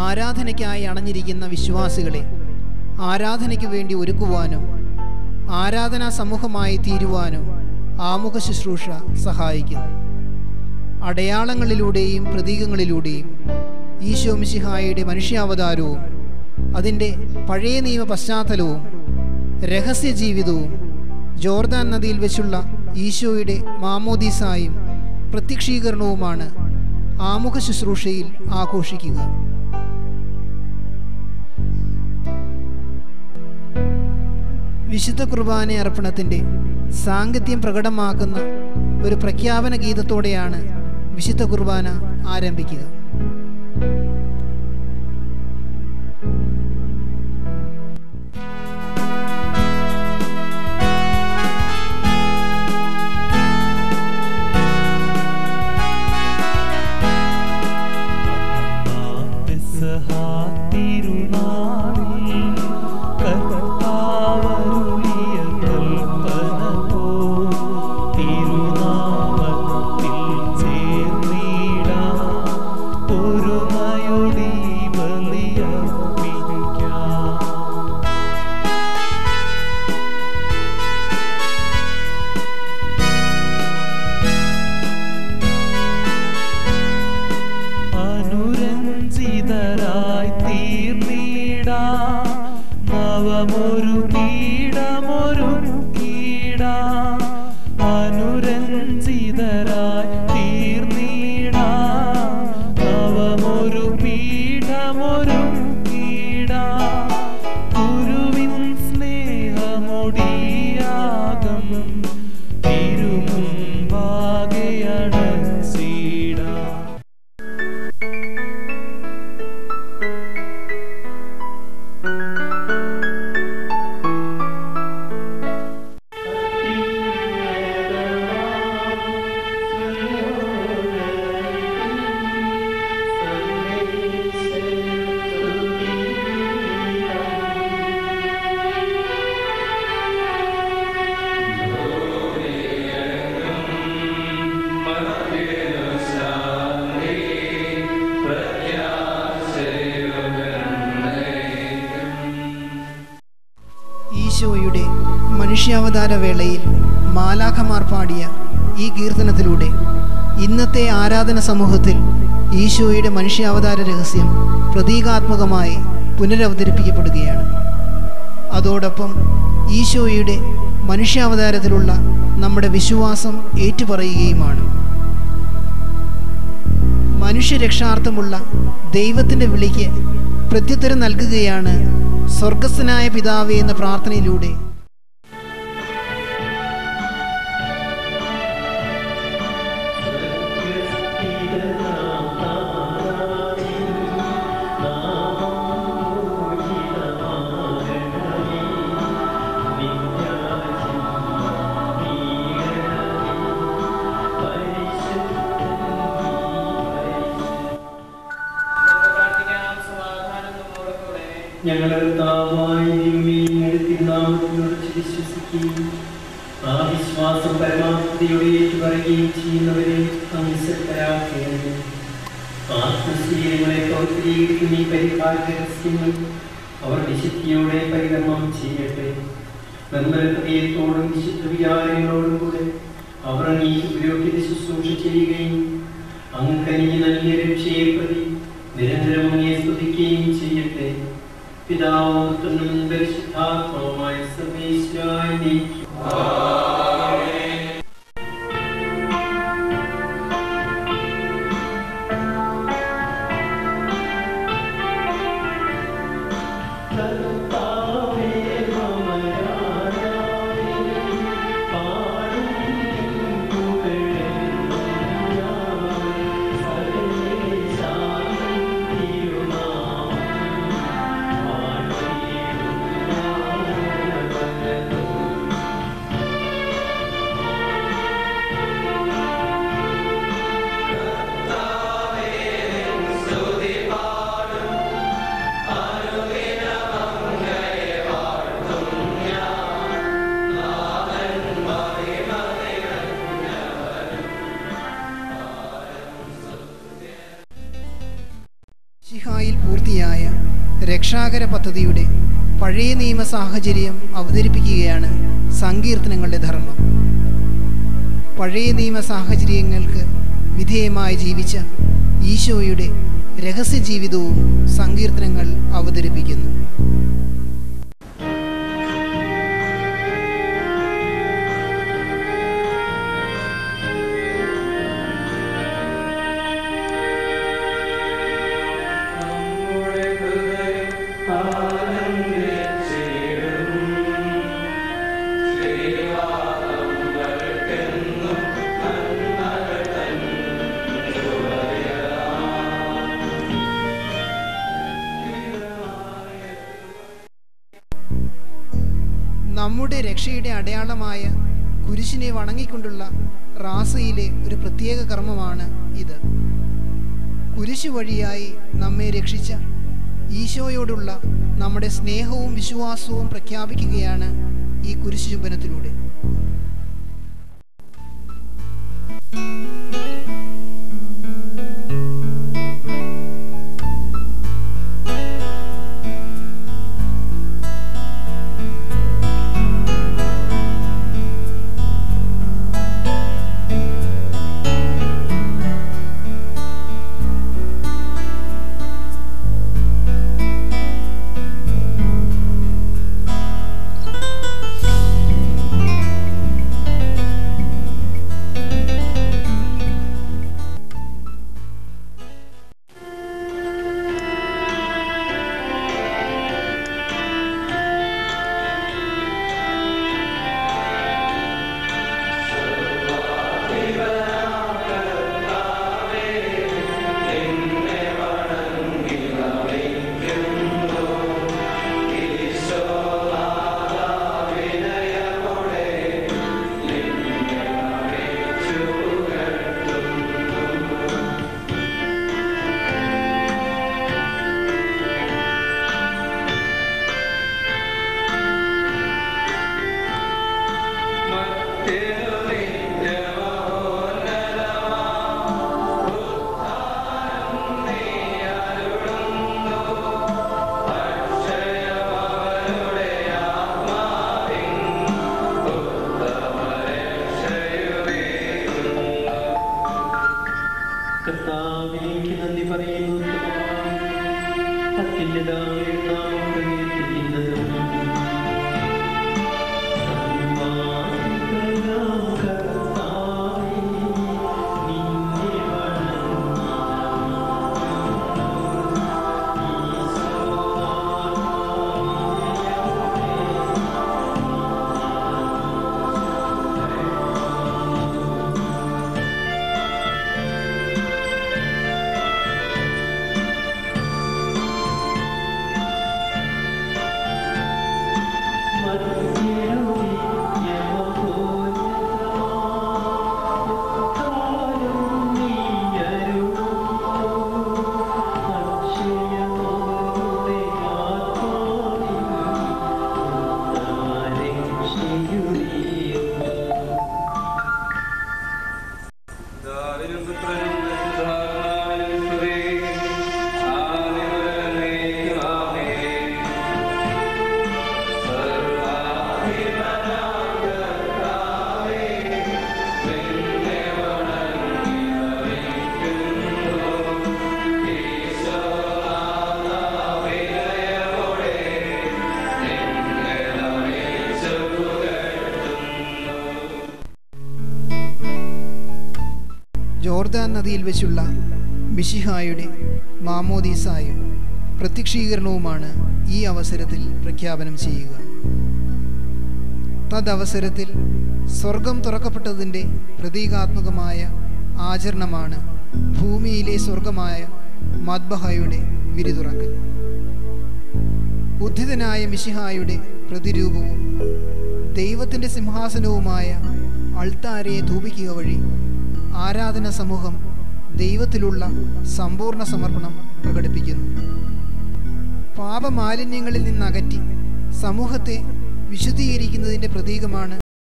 ആരാധനയ്ക്കായി അണഞ്ഞിരിക്കുന്ന വിശ്വാസികളെ ആരാധനയ്ക്ക് വേണ്ടി ഒരുക്കുവാനും ആരാധനാ സമൂഹമായി തീരുവാനും ആമുഖ ശുശ്രൂഷ സഹായിക്കുന്നു. അടയാളങ്ങളിലൂടെയും പ്രതീകങ്ങളിലൂടെയും ഈശോ മിശിഹായുടെ മനുഷ്യാവതാരവും അതിൻ്റെ പഴയ നിയമ പശ്ചാത്തലവും രഹസ്യ ജീവിതവും ജോർദാൻ നദിയിൽ വെച്ചുള്ള ഈശോയുടെ മാമോദീസായും പ്രത്യക്ഷീകരണവുമാണ് ആമുഖ ശുശ്രൂഷയിൽ ആഘോഷിക്കുക. വിശുദ്ധ കുർബാന അർപ്പണത്തിൻ്റെ സാങ്കത്യം പ്രകടമാക്കുന്ന ഒരു പ്രഖ്യാപന ഗീതത്തോടെയാണ് വിശുദ്ധ കുർബാന ആരംഭിക്കുക. ഈശോയുടെ മനുഷ്യാവതാര വേളയിൽ മാലാഖമാർ പാടിയ ഈ കീർത്തനത്തിലൂടെ ഇന്നത്തെ ആരാധന സമൂഹത്തിൽ ഈശോയുടെ മനുഷ്യാവതാര രഹസ്യം പ്രതീകാത്മകമായി പുനരവതരിപ്പിക്കപ്പെടുകയാണ്. അതോടൊപ്പം ഈശോയുടെ മനുഷ്യാവതാരത്തിലുള്ള നമ്മുടെ വിശ്വാസം ഏറ്റുപറയുകയുമാണ്. മനുഷ്യരക്ഷാർത്ഥമുള്ള ദൈവത്തിൻ്റെ വിളിക്ക് പ്രത്യുത്തരം നൽകുകയാണ് സ്വർഗസ്ഥനായ പിതാവേ എന്ന പ്രാർത്ഥനയിലൂടെ. ഞങ്ങളുടെ കർത്താവായ ദൈവമേ, തിരുനാമത്തിനോട് വിശ്വസിക്കുകയും ആ വിശ്വാസം പരമാർത്ഥതയോടെ ഏറ്റുപറയുകയും ചെയ്യുന്നവരെ അനുസരണരാക്കേണ്ടത്. ആത്മശരീരങ്ങളെ പൗത്രീകരിക്കുന്ന ഈ പരിഹാര രഹസ്യങ്ങൾ അവർ വിശുദ്ധിയോടെ പരികർമ്മം ചെയ്യട്ടെ. നിർമ്മല ഹൃദയത്തോടും വിശുദ്ധ വിചാരങ്ങളോടും കൂടെ അവർ അങ്ങേക്ക് പുരോഹിത ശുശ്രൂഷ ചെയ്യുകയും അങ്ങ് കനിഞ്ഞ് നൽകിയ രക്ഷയെ പ്രതി നിരന്തരം അങ്ങേ സ്തുതിക്കുകയും ചെയ്യട്ടെ. പിതാവും പുത്രനും പരിശുദ്ധാത്മാവുമായ സർവ്വേശ്വരായ പൂർത്തിയായ രക്ഷാകര പദ്ധതിയുടെ പഴയ നിയമ സാഹചര്യം അവതരിപ്പിക്കുകയാണ് സങ്കീർത്തനങ്ങളുടെ ധർമ്മം. പഴയ നിയമ സാഹചര്യങ്ങൾക്ക് വിധേയമായി ജീവിച്ച ഈശോയുടെ രഹസ്യ ജീവിതവും സങ്കീർത്തനങ്ങൾ അവതരിപ്പിക്കുന്നു. നമ്മുടെ രക്ഷയുടെ അടയാളമായ കുരിശിനെ വണങ്ങിക്കൊണ്ടുള്ള റാസയിലെ ഒരു പ്രത്യേക കർമ്മമാണ് ഇത്. കുരിശ് വഴിയായി നമ്മെ രക്ഷിച്ച ഈശോയോടുള്ള നമ്മുടെ സ്നേഹവും വിശ്വാസവും പ്രഖ്യാപിക്കുകയാണ് ഈ കുരിശ് ചുംബനത്തിലൂടെ. ജോർദാൻ നദിയിൽ വെച്ചുള്ള മിശിഹായുടെ മാമോദീസായും പ്രത്യക്ഷീകരണവുമാണ് ഈ അവസരത്തിൽ പ്രഖ്യാപനം ചെയ്യുക. തദവസരത്തിൽ സ്വർഗം തുറക്കപ്പെട്ടതിൻ്റെ പ്രതീകാത്മകമായ ആചരണമാണ് ഭൂമിയിലെ സ്വർഗമായ മദ്ബഹയുടെ വിരിതുറക്കൽ. ഉദ്ധിതനായ മിശിഹായുടെ പ്രതിരൂപവും ദൈവത്തിൻ്റെ സിംഹാസനവുമായ അൾത്താരയെ ധൂപിക്കുക വഴി ആരാധന സമൂഹം ദൈവത്തിലുള്ള സമ്പൂർണ്ണ സമർപ്പണം പ്രകടിപ്പിക്കുന്നു. പാപമാലിന്യങ്ങളിൽ നിന്നകറ്റി സമൂഹത്തെ വിശുദ്ധീകരിക്കുന്നതിൻ്റെ പ്രതീകമാണ്